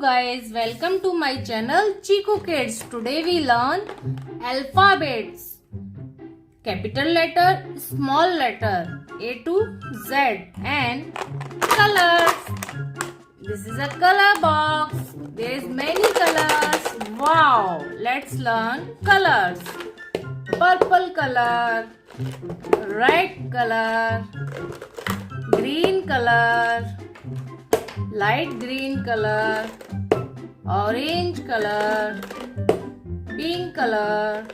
guys, welcome to my channel Chiku Kids. Today we learn alphabets. Capital letter, small letter, A to Z, and colors. This is a color box. There is many colors. Wow! Let's learn colors. Purple color, red color, green color, light green color, orange color, pink color,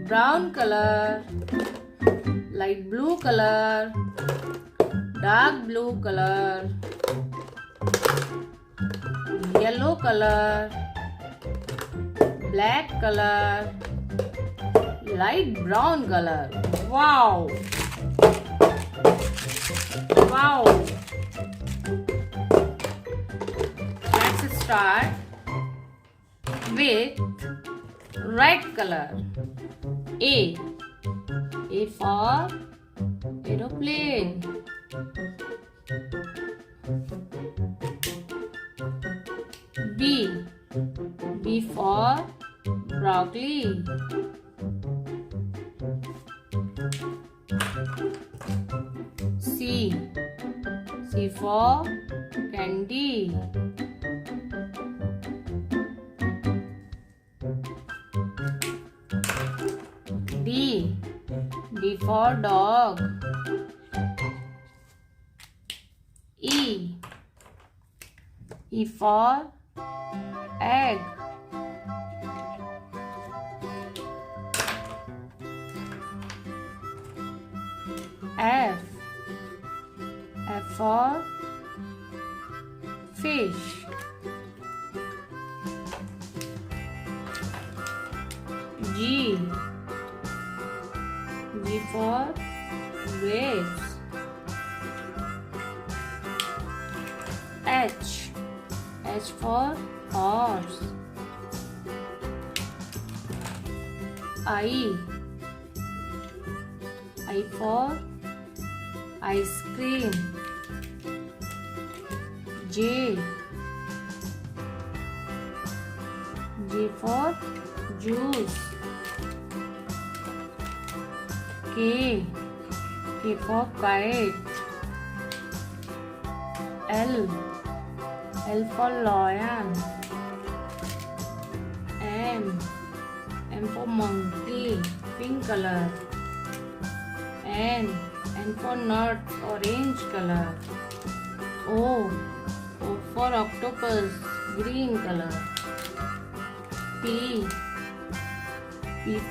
brown color, light blue color, dark blue color, yellow color, black color, light brown color. Wow! Wow! Let's start with red color. A for aeroplane. B for broccoli. C for candy. D for dog. E for egg. F for fish. G for grapes. H for horse. I for ice cream. J for juice. K for kite. L for lion. M for monkey, pink color. N for nut, orange color. O for octopus, green color. P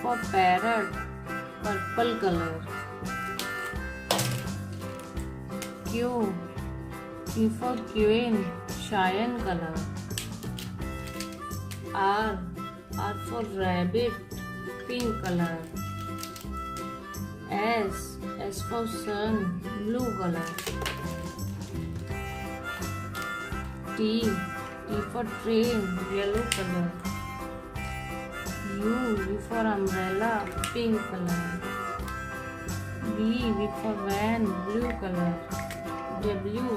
for parrot, purple color. Q for queen, cyan color. R for rabbit, pink color. S for sun, blue color. T for train, yellow color. U for umbrella, pink color. V for van, blue color. W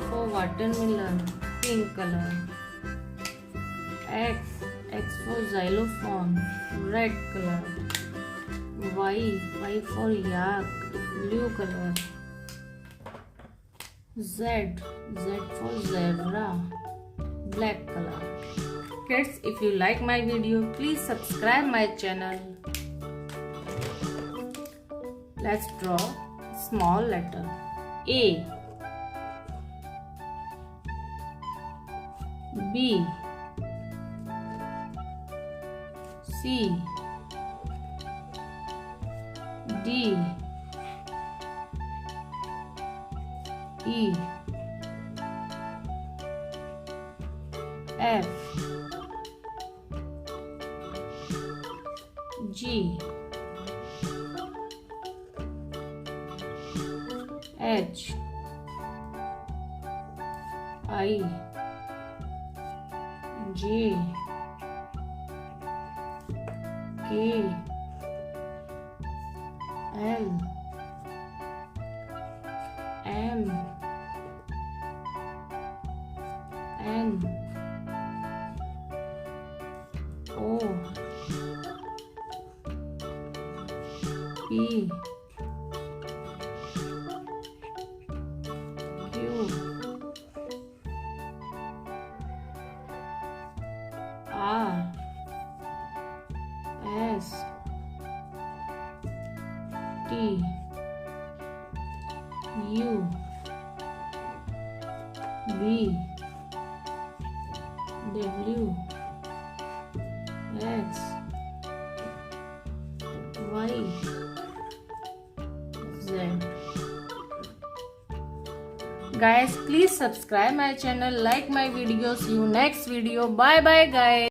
for watermelon, pink color. X for xylophone, red color. Y for yak, blue color. Z for zebra, black color. Kids, if you like my video, please subscribe my channel. Let's draw small letter A. B. C. D. E. F. G. H. I. J. K. L. M. N. N O P Q R S T U V W X Y Z. Guys, please subscribe my channel, like my videos. See you next video. Bye bye guys.